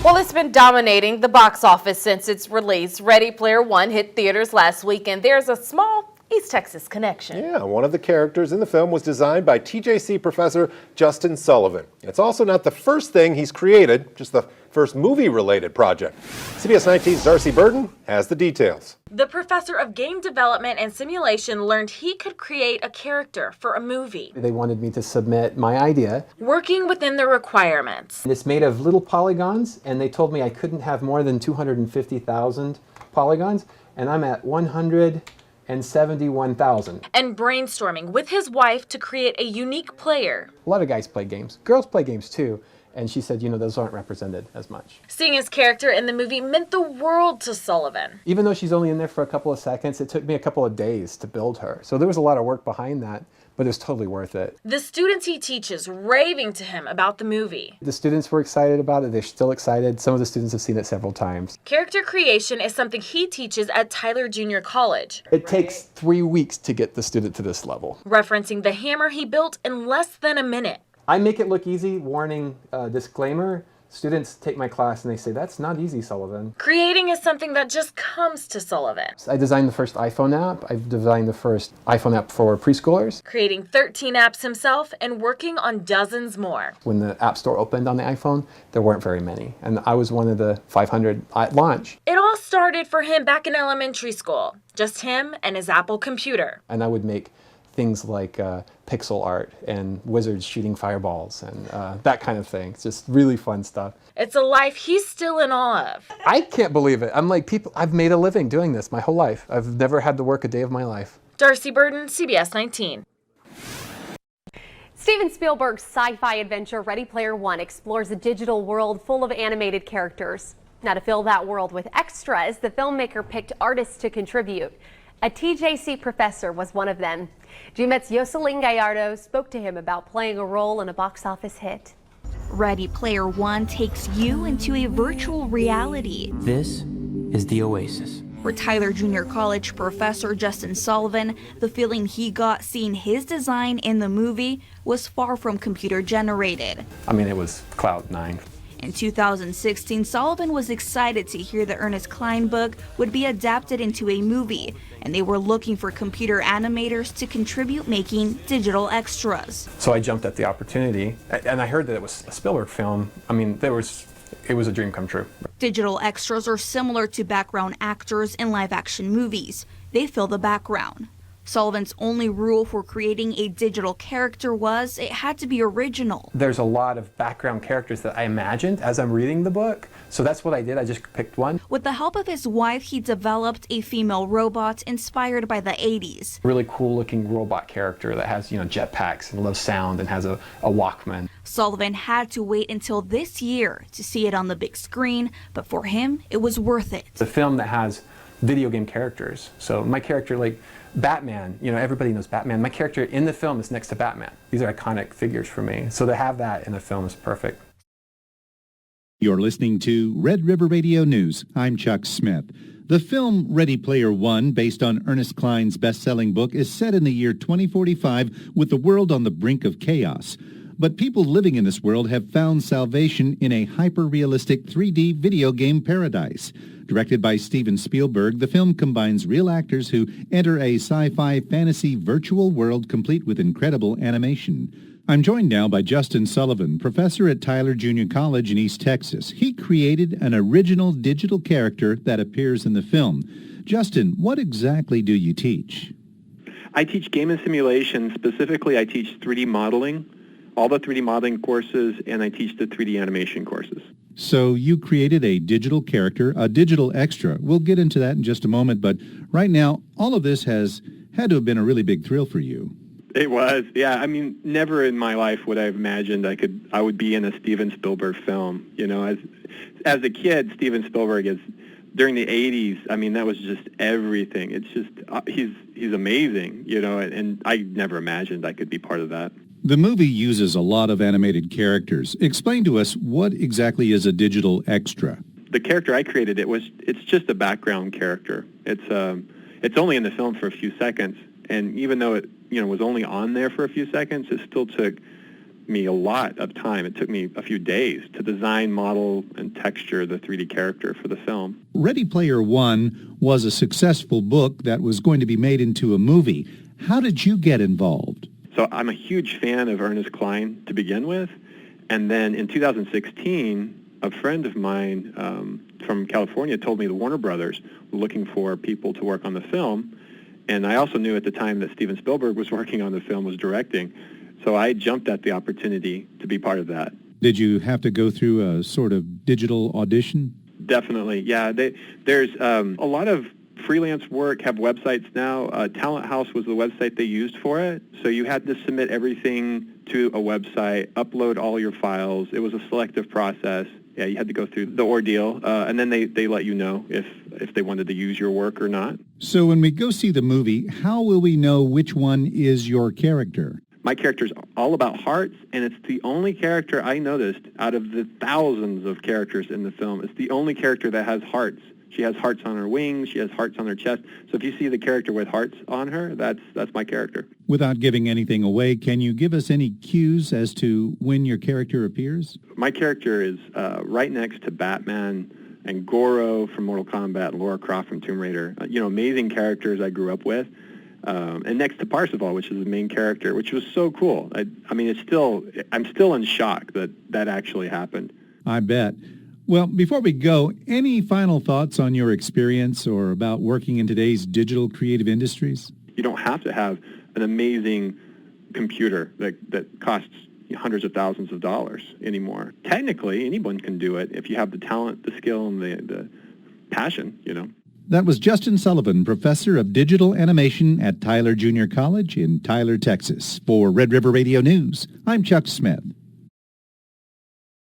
Well, it's been dominating the box office since its release. Ready Player One hit theaters last week, and there's a small East Texas connection. Yeah, one of the characters in the film was designed by TJC professor Justin Sullivan. It's also not the first thing he's created, just the first movie-related project. CBS 19's Darcy Burden has the details. The professor of game development and simulation learned he could create a character for a movie. They wanted me to submit my idea. Working within the requirements. It's made of little polygons, and they told me I couldn't have more than 250,000 polygons, and I'm at 171,000. And brainstorming with his wife to create a unique player. A lot of guys play games. Girls play games too. And she said, those aren't represented as much. Seeing his character in the movie meant the world to Sullivan. Even though she's only in there for a couple of seconds, it took me a couple of days to build her. So there was a lot of work behind that, but it was totally worth it. The students he teaches raving to him about the movie. The students were excited about it. They're still excited. Some of the students have seen it several times. Character creation is something he teaches at Tyler Junior College. It takes 3 weeks to get the student to this level. Referencing the hammer he built in less than a minute. I make it look easy, warning, disclaimer. Students take my class and they say, that's not easy, Sullivan. Creating is something that just comes to Sullivan. I designed the first iPhone app. I've designed the first iPhone app for preschoolers. Creating 13 apps himself and working on dozens more. When the App Store opened on the iPhone, there weren't very many. And I was one of the 500 at launch. It all started for him back in elementary school. Just him and his Apple computer. And I would make things like pixel art and wizards shooting fireballs and that kind of thing. It's just really fun stuff. It's a life he's still in awe of. I can't believe it. I'm like, I've made a living doing this my whole life. I've never had to work a day of my life. Darcy Burden, CBS 19. Steven Spielberg's sci-fi adventure Ready Player One explores a digital world full of animated characters. Now, to fill that world with extras, the filmmaker picked artists to contribute. A TJC professor was one of them. GMET's Yoselin Gallardo spoke to him about playing a role in a box office hit. Ready Player One takes you into a virtual reality. This is the Oasis. For Tyler Junior College professor Justin Sullivan, the feeling he got seeing his design in the movie was far from computer generated. I mean, it was cloud nine. In 2016, Sullivan was excited to hear the Ernest Cline book would be adapted into a movie, and they were looking for computer animators to contribute making digital extras. So I jumped at the opportunity, and I heard that it was a Spielberg film. I mean, it was a dream come true. Digital extras are similar to background actors in live-action movies. They fill the background. Sullivan's only rule for creating a digital character was it had to be original. There's a lot of background characters that I imagined as I'm reading the book, so that's what I did. I just picked one. With the help of his wife, he developed a female robot inspired by the 80s. Really cool looking robot character that has, jetpacks and loves sound and has a Walkman. Sullivan had to wait until this year to see it on the big screen, but for him, it was worth it. It's a film that has video game characters. So my character, like Batman, everybody knows Batman. My character in the film is next to Batman. These are iconic figures for me. So to have that in a film is perfect. You're listening to Red River Radio News. I'm Chuck Smith. The film Ready Player One, based on Ernest Cline's best-selling book, is set in the year 2045 with the world on the brink of chaos. But people living in this world have found salvation in a hyper-realistic 3D video game paradise. Directed by Steven Spielberg, the film combines real actors who enter a sci-fi fantasy virtual world complete with incredible animation. I'm joined now by Justin Sullivan, professor at Tyler Junior College in East Texas. He created an original digital character that appears in the film. Justin, what exactly do you teach? I teach game and simulation. Specifically, I teach 3D modeling, all the 3D modeling courses, and I teach the 3D animation courses. So you created a digital character, a digital extra. We'll get into that in just a moment, but right now, all of this has had to have been a really big thrill for you. It was, yeah. I mean, never in my life would I have imagined I would be in a Steven Spielberg film. As a kid, Steven Spielberg is during the 80s. I mean, that was just everything. It's just he's amazing, and I never imagined I could be part of that. The movie uses a lot of animated characters. Explain to us, what exactly is a digital extra? The character I created, it's just a background character. It's only in the film for a few seconds, and even though it was only on there for a few seconds, it still took me a lot of time. It took me a few days to design, model, and texture the 3D character for the film. Ready Player One was a successful book that was going to be made into a movie. How did you get involved? So I'm a huge fan of Ernest Cline to begin with. And then in 2016, a friend of mine from California told me the Warner Brothers were looking for people to work on the film. And I also knew at the time that Steven Spielberg was working on the film, was directing. So I jumped at the opportunity to be part of that. Did you have to go through a sort of digital audition? Definitely, yeah. There's a lot of freelance work, have websites now. Talent House was the website they used for it. So you had to submit everything to a website, upload all your files. It was a selective process. Yeah, you had to go through the ordeal, and then they let you know if they wanted to use your work or not. So when we go see the movie, how will we know which one is your character? My character's all about hearts, and it's the only character I noticed out of the thousands of characters in the film. It's the only character that has hearts. She has hearts on her wings. She has hearts on her chest. So if you see the character with hearts on her, that's my character. Without giving anything away, can you give us any cues as to when your character appears? My character is right next to Batman and Goro from Mortal Kombat, and Lara Croft from Tomb Raider. Amazing characters I grew up with. And next to Parsifal, which is the main character, which was so cool. I'm still in shock that actually happened. I bet. Well, before we go, any final thoughts on your experience or about working in today's digital creative industries? You don't have to have an amazing computer that costs hundreds of thousands of dollars anymore. Technically, anyone can do it if you have the talent, the skill, and the passion, That was Justin Sullivan, professor of digital animation at Tyler Junior College in Tyler, Texas. For Red River Radio News, I'm Chuck Smith.